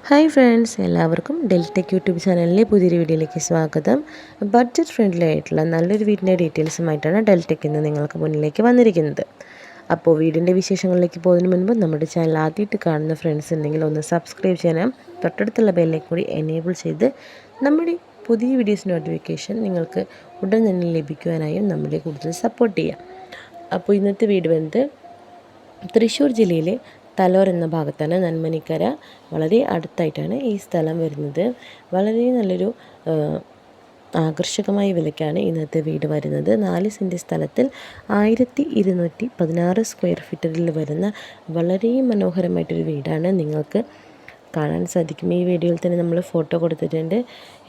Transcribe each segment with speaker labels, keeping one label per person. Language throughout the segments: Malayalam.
Speaker 1: ഹായ് ഫ്രണ്ട്സ്, എല്ലാവർക്കും ഡെൽറ്റെക് യൂട്യൂബ് ചാനലിലെ പുതിയൊരു വീഡിയോയിലേക്ക് സ്വാഗതം. ബഡ്ജറ്റ് ഫ്രണ്ട്ലി ആയിട്ടുള്ള നല്ലൊരു വീടിൻ്റെ ഡീറ്റെയിൽസുമായിട്ടാണ് ഡെൽറ്റെക് ഇന്ന് നിങ്ങൾക്ക് മുന്നിലേക്ക് വന്നിരിക്കുന്നത്. അപ്പോൾ വീടിൻ്റെ വിശേഷങ്ങളിലേക്ക് പോകുന്നതിന് മുൻപ് നമ്മുടെ ചാനൽ ആദ്യമായിട്ട് കാണുന്ന ഫ്രണ്ട്സ് ഉണ്ടെങ്കിൽ ഒന്ന് സബ്സ്ക്രൈബ് ചെയ്യാനും തൊട്ടടുത്തുള്ള ബെല്ലേക്ക് കൂടി എനേബിൾ ചെയ്ത് നമ്മുടെ പുതിയ വീഡിയോസ് നോട്ടിഫിക്കേഷൻ നിങ്ങൾക്ക് ഉടൻ തന്നെ ലഭിക്കുവാനായും നമ്മളെ കൂടുതൽ സപ്പോർട്ട് ചെയ്യാം. അപ്പോൾ ഇന്നത്തെ വീട് വന്നത് തൃശ്ശൂർ ജില്ലയിലെ തലോർ എന്ന ഭാഗത്താണ്. നന്മനിക്കര വളരെ അടുത്തായിട്ടാണ് ഈ സ്ഥലം വരുന്നത്. വളരെ നല്ലൊരു ആകർഷകമായ വിലയ്ക്കാണ് ഇന്നത്തെ വീട് വരുന്നത്. 4 സെൻറ്റ് സ്ഥലത്തിൽ 1216 സ്ക്വയർ ഫീറ്റിൽ വരുന്ന വളരെ മനോഹരമായിട്ടൊരു വീടാണ് നിങ്ങൾക്ക് കാണാൻ സാധിക്കും. ഈ വീഡിയോയിൽ തന്നെ നമ്മൾ ഫോട്ടോ കൊടുത്തിട്ടുണ്ട്.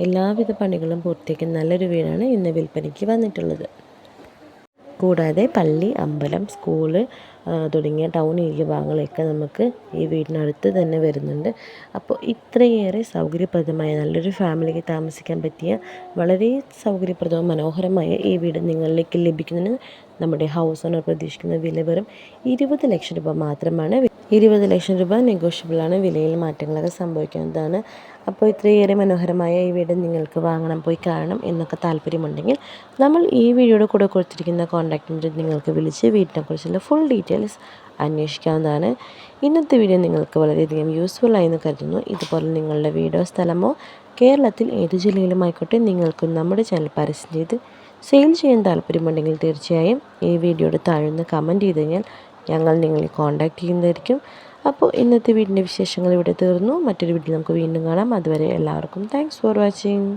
Speaker 1: എല്ലാവിധ പണികളും പൂർത്തിയാക്കുന്ന നല്ലൊരു വീടാണ് ഇന്ന് വിൽപ്പനയ്ക്ക് വന്നിട്ടുള്ളത്. കൂടാതെ പള്ളി, അമ്പലം, സ്കൂള് തുടങ്ങിയ ടൗൺ ഏരിയ ഭാഗങ്ങളൊക്കെ നമുക്ക് ഈ വീടിനടുത്ത് തന്നെ വരുന്നുണ്ട്. അപ്പോൾ ഇത്രയേറെ സൗകര്യപ്രദമായ നല്ലൊരു ഫാമിലിക്ക് താമസിക്കാൻ പറ്റിയ വളരെ സൗകര്യപ്രദവും മനോഹരമായ ഈ വീട് നിങ്ങളിലേക്ക് ലഭിക്കുന്നതിന് നമ്മുടെ ഹൗസ് ഓണർ പ്രതീക്ഷിക്കുന്ന വില വെറും 20 ലക്ഷം രൂപ മാത്രമാണ്. 20 ലക്ഷം രൂപ നെഗോഷ്യബിളാണ്. വിലയിൽ മാറ്റങ്ങളൊക്കെ സംഭവിക്കുന്നതാണ്. അപ്പോൾ ഇത്രയേറെ മനോഹരമായ ഈ വീട് നിങ്ങൾക്ക് വാങ്ങണം, പോയി കാണണം എന്നൊക്കെ താല്പര്യമുണ്ടെങ്കിൽ നമ്മൾ ഈ വീഡിയോയുടെ കൂടെ കൊടുത്തിരിക്കുന്ന കോൺടാക്റ്റ് നമ്പറിൽ നിങ്ങൾക്ക് വിളിച്ച് വീടിനെക്കുറിച്ചുള്ള ഫുൾ ഡീറ്റെയിൽസ് അന്വേഷിക്കാവുന്നതാണ്. ഇന്നത്തെ വീഡിയോ നിങ്ങൾക്ക് വളരെയധികം യൂസ്ഫുൾ ആയെന്ന് കരുതുന്നു. ഇതുപോലെ നിങ്ങളുടെ വീടോ സ്ഥലമോ കേരളത്തിൽ ഏത് ജില്ലയിലുമായിക്കോട്ടെ നിങ്ങൾക്ക് നമ്മുടെ ചാനൽ പരസ്യം ചെയ്ത് സെയിൽ ചെയ്യാൻ താല്പര്യമുണ്ടെങ്കിൽ തീർച്ചയായും ഈ വീഡിയോയുടെ താഴെ കമൻറ്റ് ചെയ്ത് കഴിഞ്ഞാൽ ഞങ്ങൾ നിങ്ങളെ കോൺടാക്റ്റ് ചെയ്യുന്നതായിരിക്കും. അപ്പോൾ ഇന്നത്തെ വീടിൻ്റെ വിശേഷങ്ങൾ ഇവിടെ തീർന്നു. മറ്റൊരു വീഡിയോ നമുക്ക് വീണ്ടും കാണാം. അതുവരെ എല്ലാവർക്കും താങ്ക്സ് ഫോർ വാച്ചിങ്.